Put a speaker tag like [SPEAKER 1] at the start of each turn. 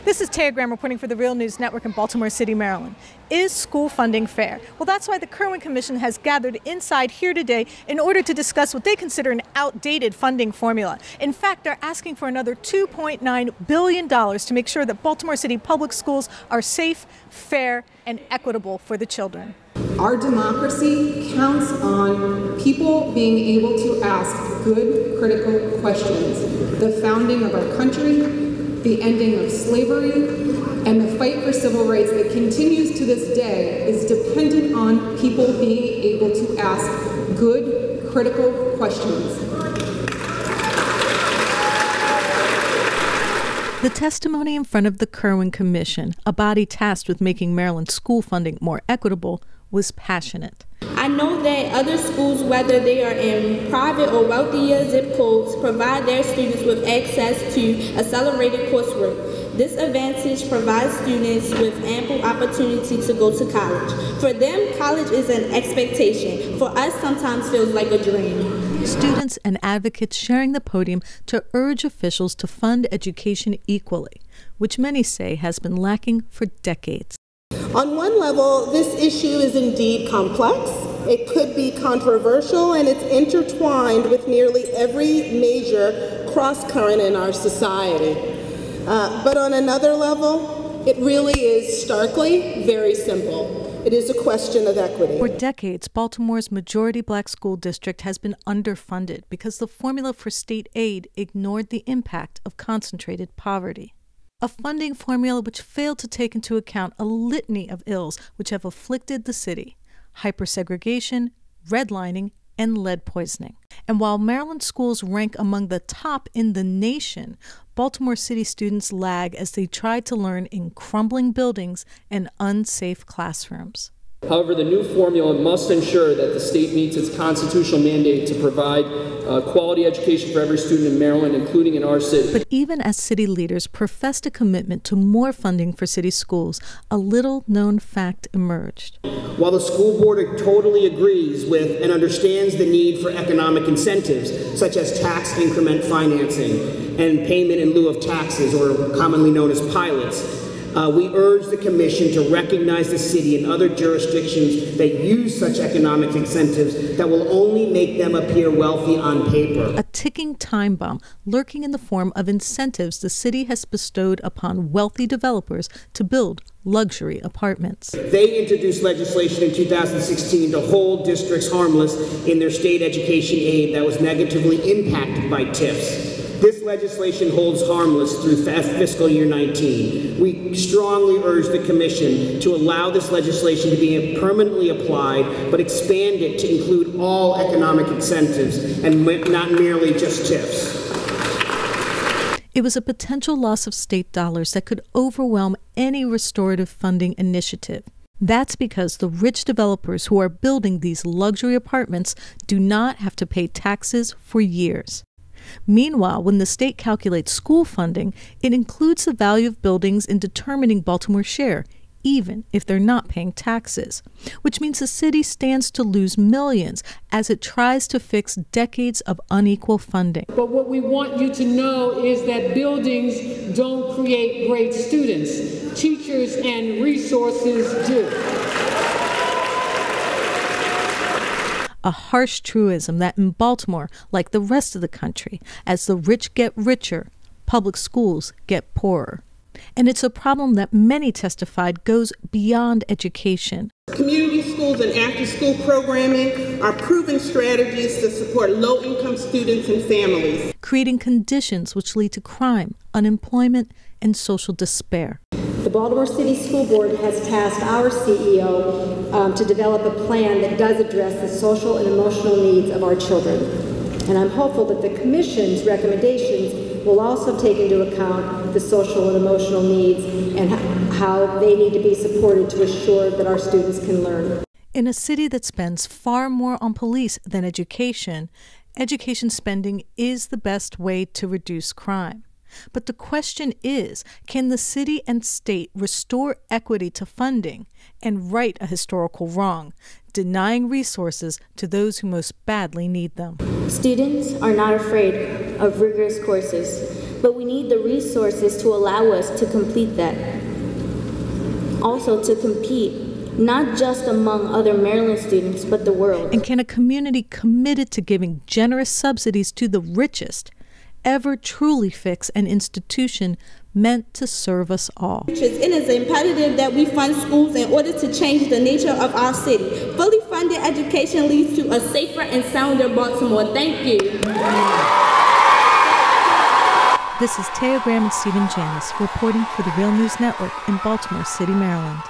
[SPEAKER 1] This is Taya Graham reporting for the Real News Network in Baltimore City, Maryland. Is school funding fair? Well, that's why the Kirwan Commission has gathered inside here today in order to discuss what they consider an outdated funding formula. In fact, they're asking for another $2.9 billion to make sure that Baltimore City public schools are safe, fair, and equitable for the children.
[SPEAKER 2] Our democracy counts on people being able to ask good, critical questions. The founding of our country, the ending of slavery, and the fight for civil rights that continues to this day is dependent on people being able to ask good, critical questions.
[SPEAKER 1] The testimony in front of the Kirwan Commission, a body tasked with making Maryland school funding more equitable, was passionate.
[SPEAKER 3] I know that other schools, whether they are in private or wealthier zip codes, provide their students with access to accelerated coursework. This advantage provides students with ample opportunity to go to college. For them, college is an expectation. For us, sometimes feels like a dream.
[SPEAKER 1] Students and advocates sharing the podium to urge officials to fund education equally, which many say has been lacking for decades.
[SPEAKER 4] On one level, this issue is indeed complex. It could be controversial, and it's intertwined with nearly every major cross-current in our society. But on another level, it really is starkly very simple. It is a question of equity.
[SPEAKER 1] For decades, Baltimore's majority black school district has been underfunded because the formula for state aid ignored the impact of concentrated poverty. A funding formula which failed to take into account a litany of ills which have afflicted the city: hypersegregation, redlining, and lead poisoning. And while Maryland schools rank among the top in the nation, Baltimore City students lag as they try to learn in crumbling buildings and unsafe classrooms.
[SPEAKER 5] However, the new formula must ensure that the state meets its constitutional mandate to provide quality education for every student in Maryland, including in our city.
[SPEAKER 1] But even as city leaders professed a commitment to more funding for city schools, a little-known fact emerged.
[SPEAKER 6] While the school board totally agrees with and understands the need for economic incentives, such as tax increment financing and payment in lieu of taxes, or commonly known as pilots, we urge the Commission to recognize the city and other jurisdictions that use such economic incentives that will only make them appear wealthy on paper.
[SPEAKER 1] A ticking time bomb lurking in the form of incentives the city has bestowed upon wealthy developers to build luxury apartments.
[SPEAKER 6] They introduced legislation in 2016 to hold districts harmless in their state education aid that was negatively impacted by TIFs. This legislation holds harmless through fiscal year 19. We strongly urge the Commission to allow this legislation to be permanently applied, but expand it to include all economic incentives and not merely just TIFs.
[SPEAKER 1] It was a potential loss of state dollars that could overwhelm any restorative funding initiative. That's because the rich developers who are building these luxury apartments do not have to pay taxes for years. Meanwhile, when the state calculates school funding, it includes the value of buildings in determining Baltimore's share, even if they're not paying taxes, which means the city stands to lose millions as it tries to fix decades of unequal funding.
[SPEAKER 7] But what we want you to know is that buildings don't create great students. Teachers and resources do.
[SPEAKER 1] A harsh truism that in Baltimore, like the rest of the country, as the rich get richer, public schools get poorer. And it's a problem that many testified goes beyond education.
[SPEAKER 4] Community schools and after-school programming are proven strategies to support low-income students and families,
[SPEAKER 1] creating conditions which lead to crime, unemployment, and social despair.
[SPEAKER 8] The Baltimore City School Board has tasked our CEO to develop a plan that does address the social and emotional needs of our children. And I'm hopeful that the Commission's recommendations will also take into account the social and emotional needs and how they need to be supported to assure that our students can learn.
[SPEAKER 1] In a city that spends far more on police than education, education spending is the best way to reduce crime. But the question is, can the city and state restore equity to funding and right a historical wrong, denying resources to those who most badly need them?
[SPEAKER 3] Students are not afraid of rigorous courses. but we need the resources to allow us to complete that. Also to compete, not just among other Maryland students, but the world.
[SPEAKER 1] And can a community committed to giving generous subsidies to the richest ever truly fix an institution meant to serve us all?
[SPEAKER 3] It is imperative that we fund schools in order to change the nature of our city. Fully funded education leads to a safer and sounder Baltimore. Thank you.
[SPEAKER 1] This is Taya Graham and Stephen Janis reporting for the Real News Network in Baltimore City, Maryland.